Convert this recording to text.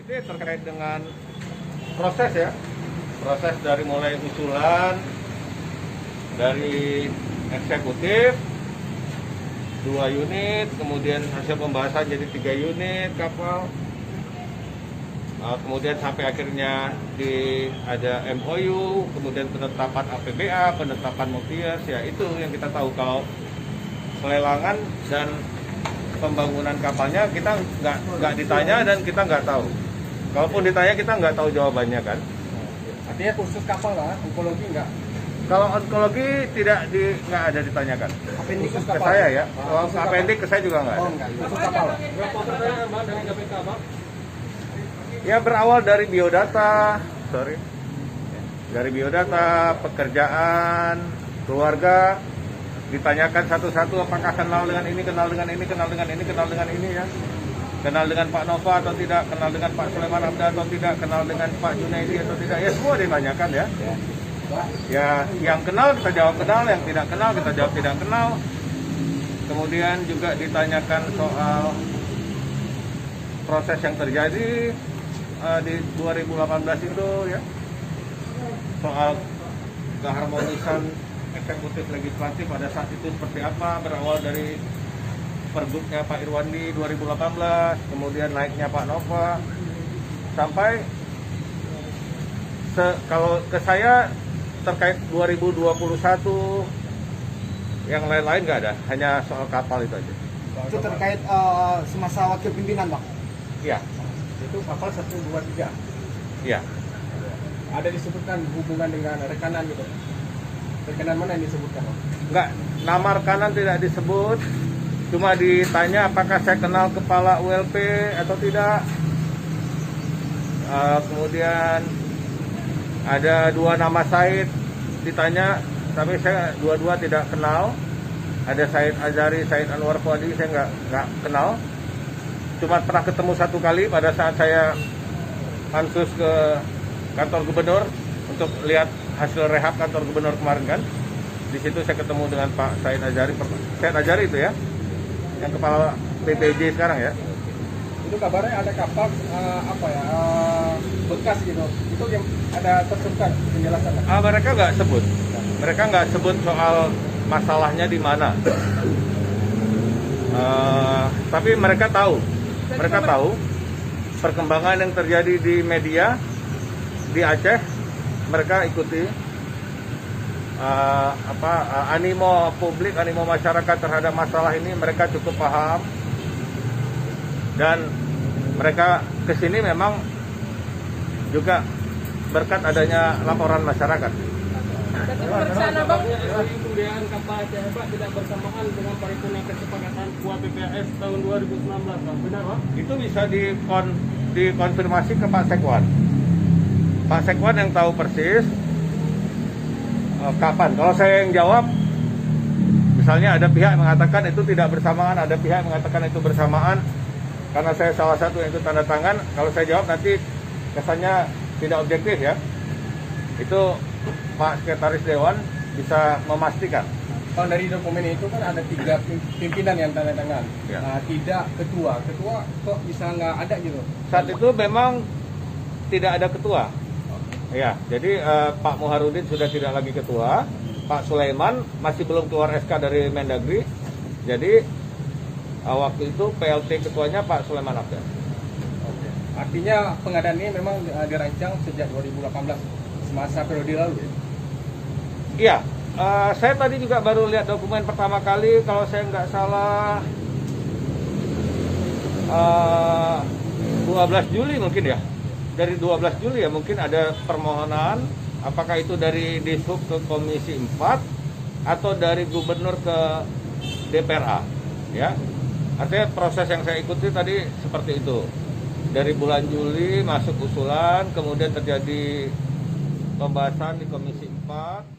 Ini terkait dengan proses ya, proses dari mulai usulan dari eksekutif 2 unit, kemudian hasil pembahasan jadi 3 unit kapal, kemudian sampai akhirnya ada MOU, kemudian penetapan APBA, penetapan multi-years, ya itu yang kita tahu. Kalau pelelangan dan pembangunan kapalnya kita nggak ditanya dan kita nggak tahu. Kalaupun ditanya kita nggak tahu jawabannya kan. Artinya khusus kapal lah, onkologi nggak? Kalau onkologi nggak ada ditanyakan. Apendik Khusus ke kapal. saya ya. Kalau apendik ke saya juga nggak ada. Oh enggak, khusus kapal. Berapa pertanyaan Bang dari KPK Bang? Ya berawal dari biodata, dari biodata, pekerjaan, keluarga, ditanyakan satu-satu apakah kenal dengan ini, kenal dengan ini, kenal dengan ini, kenal dengan ini ya. Kenal dengan Pak Nova atau tidak, kenal dengan Pak Sulaiman Abda atau tidak, kenal dengan Pak Junaidi atau tidak, ya semua ditanyakan ya. Ya yang kenal kita jawab kenal, yang tidak kenal kita jawab tidak kenal. Kemudian juga ditanyakan soal proses yang terjadi di 2018 itu ya, soal keharmonisan eksekutif legislatif pada saat itu seperti apa, berawal dari pergubnya Pak Irwandi 2018, kemudian naiknya Pak Nova, sampai kalau ke saya terkait 2021 yang lain-lain nggak ada, hanya soal kapal itu aja. Itu terkait semasa wakil pimpinan Bang? Iya. Itu kapal 123. Iya. Ada disebutkan hubungan dengan rekanan gitu. Rekanan mana yang disebutkan Bang? Enggak, nama rekanan tidak disebut. Cuma ditanya apakah saya kenal kepala ULP atau tidak. Kemudian ada 2 nama Said ditanya, tapi saya dua-dua tidak kenal. Ada Said Azari, Said Anwar Fuadi, saya nggak kenal. Cuma pernah ketemu 1 kali pada saat saya pansus ke kantor gubernur untuk lihat hasil rehab kantor gubernur kemarin kan. Di situ saya ketemu dengan Pak Said Azari. Said Azari itu ya, yang kepala PPJ sekarang ya. Itu kabarnya ada kapal bekas gitu. Itu yang ada tersebutkan penjelasan. Mereka nggak sebut. Mereka nggak sebut soal masalahnya di mana. Tapi mereka tahu. Mereka tahu perkembangan yang terjadi di media di Aceh. Mereka ikuti animo publik, animo masyarakat terhadap masalah ini. Mereka cukup paham. Dan mereka kesini memang juga berkat adanya laporan masyarakat. Pemeriksaan Abang pembiayaan kapal Aceh Hebat tidak bersamaan dengan paripurna kesepakatan KUHP tahun 2019 Bang. Benar Bang? Itu bisa dikonfirmasi ke Pak Sekwan. Pak Sekwan yang tahu persis kapan. Kalau saya yang jawab, misalnya ada pihak yang mengatakan itu tidak bersamaan, ada pihak yang mengatakan itu bersamaan. Karena saya salah satu yang itu tanda tangan, kalau saya jawab nanti kesannya tidak objektif ya. Itu Pak Sekretaris Dewan bisa memastikan. Bang, dari dokumen itu kan ada 3 pimpinan yang tanda tangan. Ya. Tidak ketua. Ketua kok bisa nggak ada gitu? Saat itu memang tidak ada ketua. Ya, jadi Pak Muharudin sudah tidak lagi ketua. Pak Sulaiman masih belum keluar SK dari Mendagri. Jadi waktu itu PLT ketuanya Pak Sulaiman Abda. Oke. Artinya pengadaan ini memang dirancang sejak 2018, semasa periode lalu ya? Iya, saya tadi juga baru lihat dokumen pertama kali, kalau saya nggak salah 12 Juli mungkin ya. Dari 12 Juli ya mungkin ada permohonan, apakah itu dari Dishub ke Komisi 4 atau dari Gubernur ke DPRA ya. Artinya proses yang saya ikuti tadi seperti itu. Dari bulan Juli masuk usulan, kemudian terjadi pembahasan di Komisi 4.